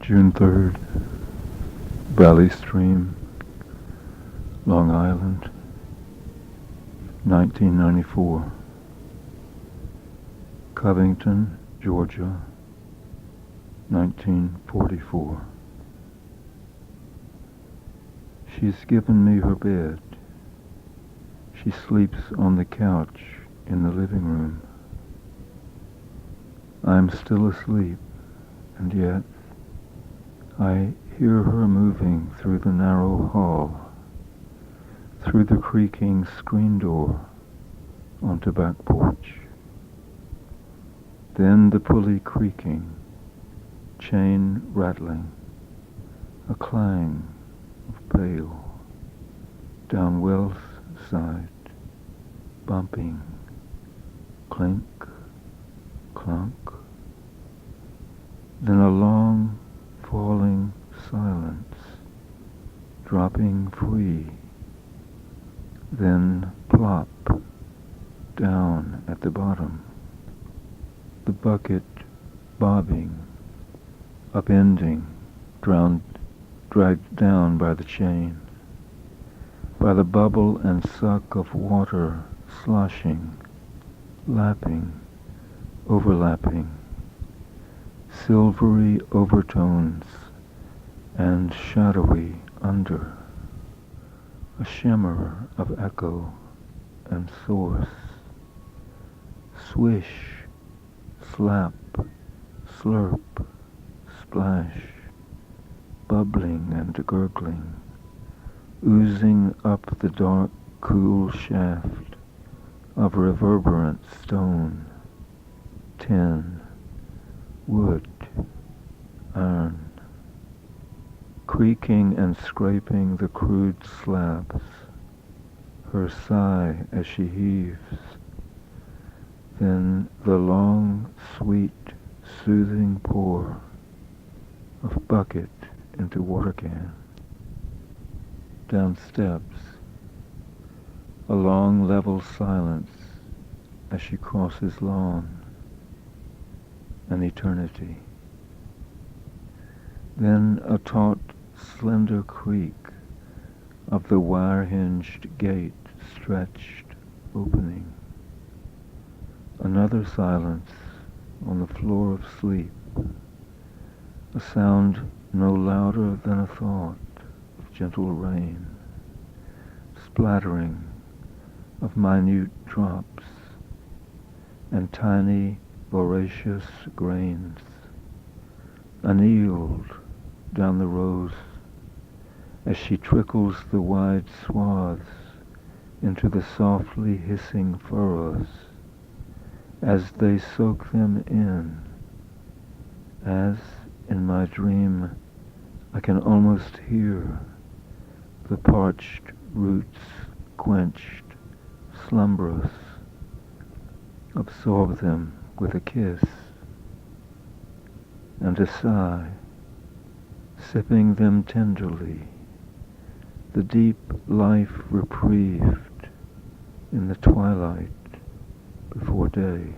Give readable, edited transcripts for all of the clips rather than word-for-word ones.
June 3rd, Valley Stream, Long Island, 1994. Covington, Georgia, 1944. She's given me her bed. She sleeps on the couch in the living room. I'm still asleep, and yet I hear her moving through the narrow hall, through the creaking screen door onto back porch. Then the pulley creaking, chain rattling, a clang of pail, down Wells side, bumping, clink, clunk. Then a long falling silence, dropping free, then plop, down at the bottom, the bucket bobbing, upending, dragged down by the chain, by the bubble and suck of water sloshing, lapping, overlapping, silvery overtones and shadowy under, a shimmer of echo and source, swish, slap, slurp, splash, bubbling and gurgling, oozing up the dark, cool shaft of reverberant stone, tin, wood, iron, creaking and scraping the crude slabs, her sigh as she heaves, then the long, sweet, soothing pour of bucket into water can, down steps, a long level silence as she crosses lawn, an eternity. Then a taut, slender creak of the wire-hinged gate stretched, opening. Another silence on the floor of sleep, a sound no louder than a thought of gentle rain, splattering of minute drops and tiny voracious grains, annealed down the rows as she trickles the wide swaths into the softly hissing furrows, as they soak them in, as in my dream I can almost hear the parched roots quenched, slumberous, absorb them with a kiss and a sigh, sipping them tenderly, the deep life reprieved in the twilight before day.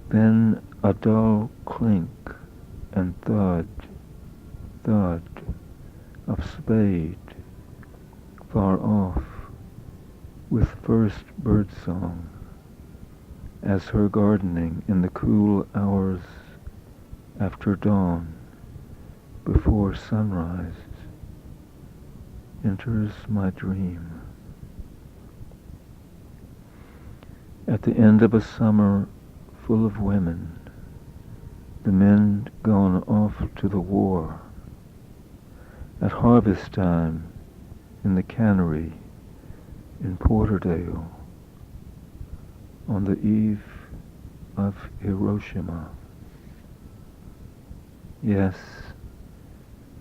Then a dull clink and thud, thud of spade far off with first birdsong, as her gardening in the cool hours after dawn, before sunrise, enters my dream. At the end of a summer full of women, the men gone off to the war, at harvest time in the cannery in Porterdale, on the eve of Hiroshima. Yes,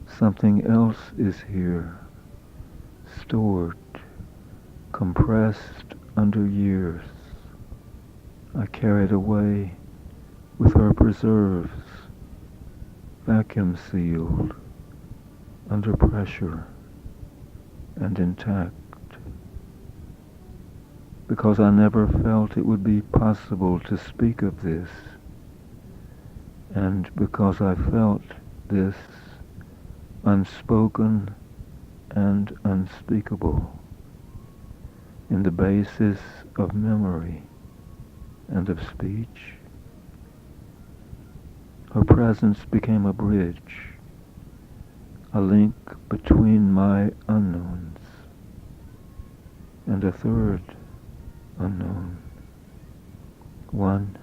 something else is here, stored, compressed under years. I carried away with her preserves, vacuum sealed, under pressure, and intact. Because I never felt it would be possible to speak of this, And because I felt this unspoken and unspeakable in the basis of memory and of speech, her presence became a bridge, a link between my unknowns and a third unknown, one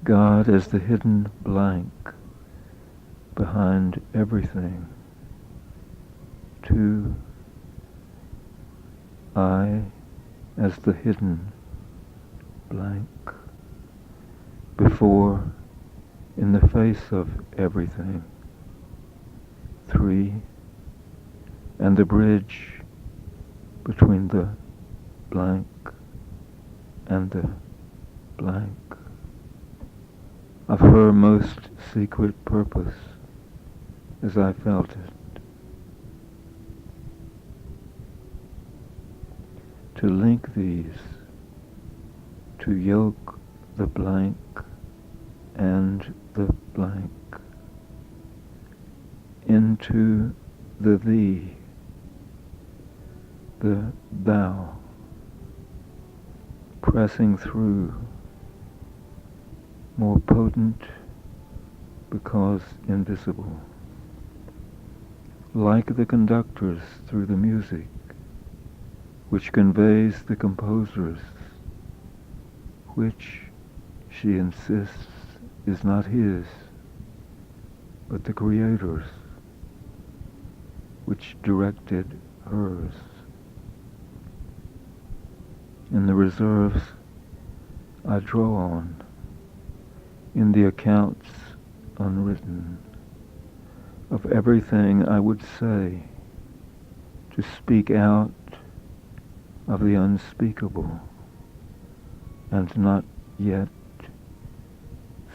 God as the hidden blank behind everything. Two, I as the hidden blank. Before, in the face of everything. Three, and the bridge between the blank and the blank of her most secret purpose as I felt it. To link these, to yoke the blank and the blank into the thee, the thou, pressing through, more potent because invisible, like the conductors through the music, which conveys the composers, which, she insists, is not his, but the Creator's, which directed hers. In the reserves I draw on, in the accounts unwritten, of everything I would say, to speak out of the unspeakable and not yet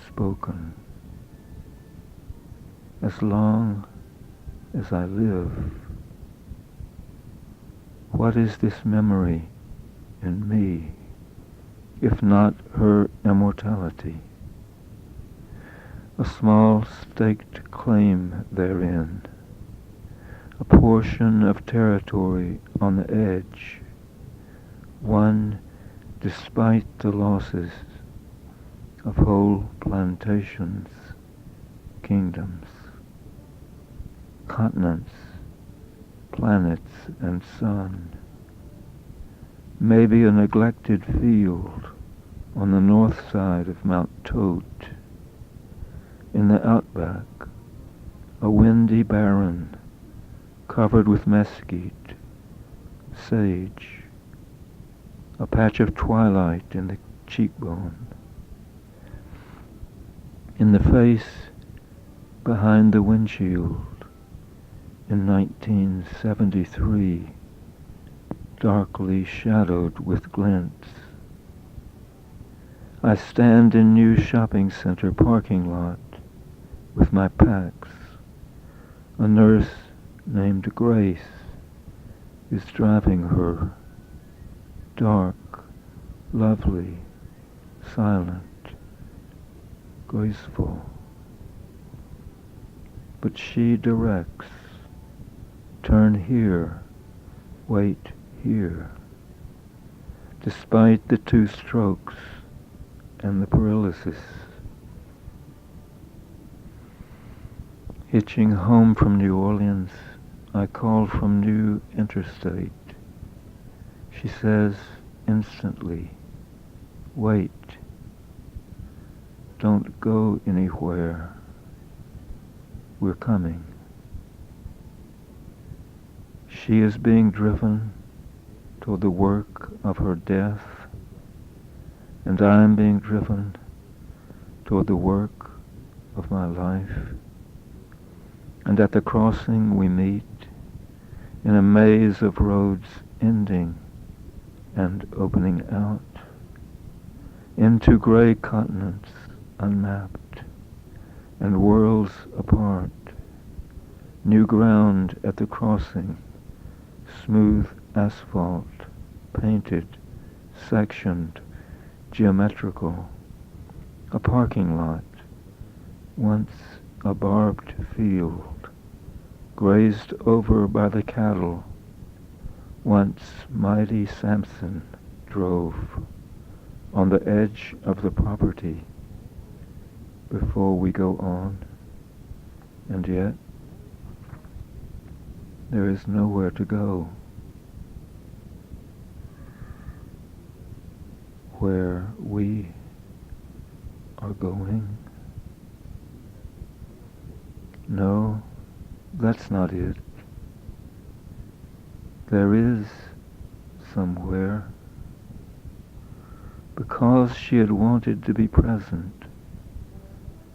spoken. As long as I live, what is this memory in me, if not her immortality? A small staked claim therein, a portion of territory on the edge, won despite the losses of whole plantations, kingdoms, continents, planets and sun. Maybe a neglected field on the north side of Mount Todt, in the outback, a windy barren covered with mesquite, sage, a patch of twilight in the cheekbone. In the face, behind the windshield, in 1973, darkly shadowed with glints. I stand in new shopping center parking lot with my packs. A nurse named Grace is driving her, dark, lovely, silent, graceful. But she directs, turn here, wait here. Despite the 2 strokes and the paralysis. Hitching home from New Orleans, I call from New Interstate. She says instantly, wait, don't go anywhere, we're coming. She is being driven toward the work of her death, and I am being driven toward the work of my life. And at the crossing we meet in a maze of roads ending and opening out into gray continents unmapped and worlds apart, New ground at the crossing, smooth asphalt, painted, sectioned, geometrical. A parking lot, once a barbed field, grazed over by the cattle. Once mighty Samson drove on the edge of the property before we go on, and yet there is nowhere to go. Where we are going? No, that's not it. There is somewhere, because she had wanted to be present,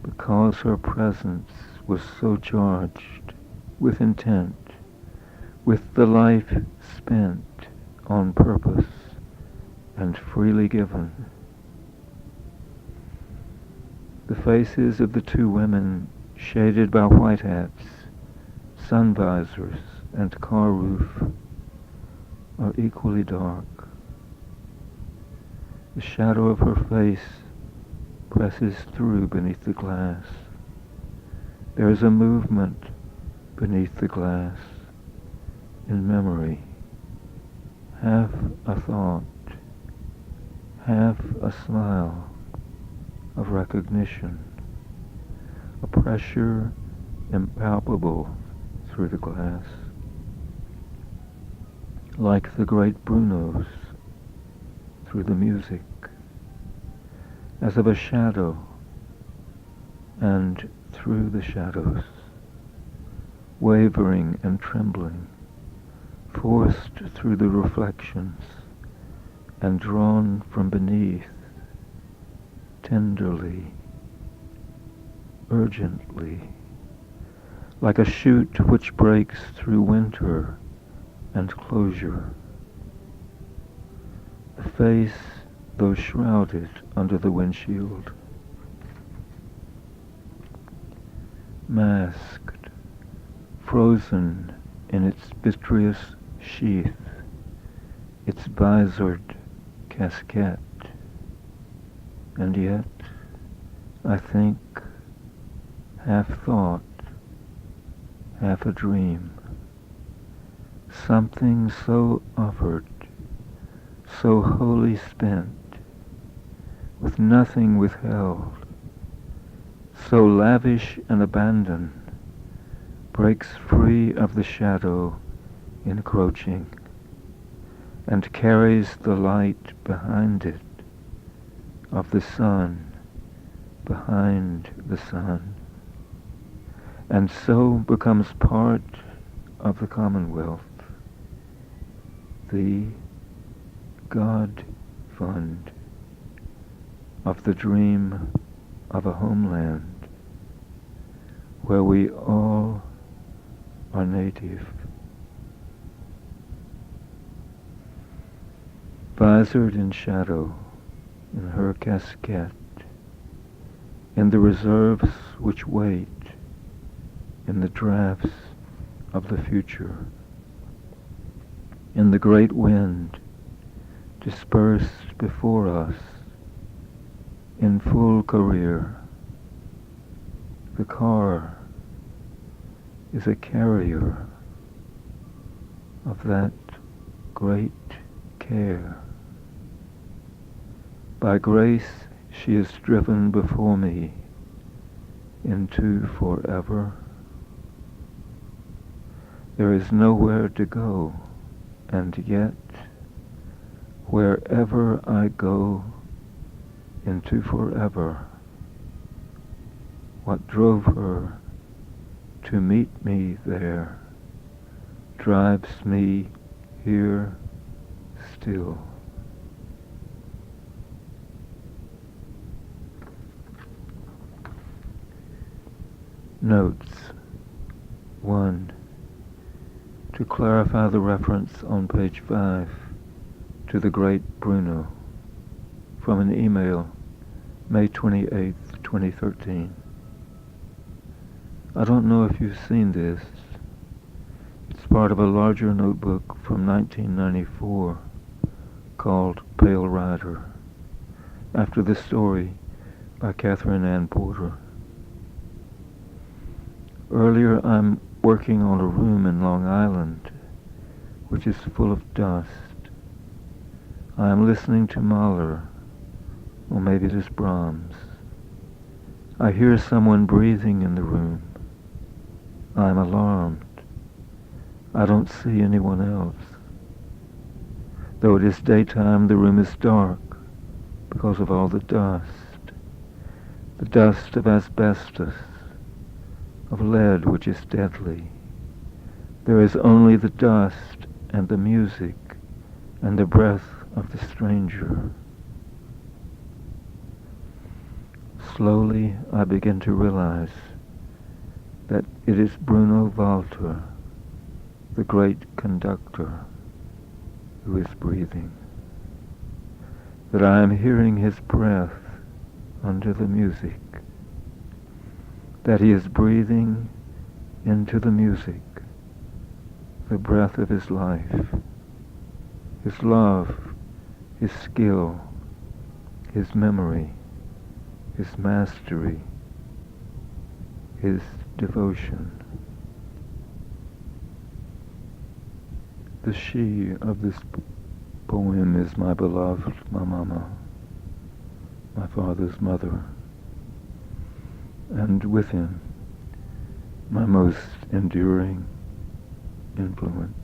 because her presence was so charged with intent, with the life spent on purpose and freely given. The faces of the two women, shaded by white hats, sun visors, and car roof, are equally dark. The shadow of her face presses through beneath the glass. There is a movement beneath the glass, in memory, half a thought, half a smile of recognition, a pressure impalpable through the glass, like the great Bruno's through the music, as of a shadow, and through the shadows, wavering and trembling, forced through the reflections, and drawn from beneath, tenderly, urgently, like a shoot which breaks through winter and closure. The face, though shrouded under the windshield, masked, frozen in its vitreous sheath, its visored casquette, and yet, I think, half thought, half a dream, something so offered, so wholly spent, with nothing withheld, so lavish an abandon, breaks free of the shadow encroaching, and carries the light behind it, of the sun behind the sun, and so becomes part of the Commonwealth, the God Fund of the dream of a homeland where we all are native. Visored in shadow, in her casquette, in the reserves which wait, in the drafts of the future, in the great wind dispersed before us, in full career, the car is a carrier of that great care. By grace she is driven before me into forever. There is nowhere to go, and yet, wherever I go into forever, what drove her to meet me there drives me here still. Notes. 1. To clarify the reference on page 5 to the great Bruno, from an email, May 28th, 2013. I don't know if you've seen this, part of a larger notebook from 1994 called Pale Rider, after the story by Catherine Ann Porter. Earlier, I'm working on a room in Long Island, which is full of dust. I am listening to Mahler, or maybe it is Brahms. I hear someone breathing in the room. I am alarmed. I don't see anyone else. Though it is daytime, the room is dark because of all the dust of asbestos, of lead which is deadly. There is only the dust and the music and the breath of the stranger. Slowly I begin to realize that it is Bruno Walter, the great conductor, who is breathing. That I am hearing his breath under the music. That he is breathing into the music the breath of his life, his love, his skill, his memory, his mastery, his devotion. The she of this poem is my beloved, my mama, my father's mother, and with him, my most enduring influence.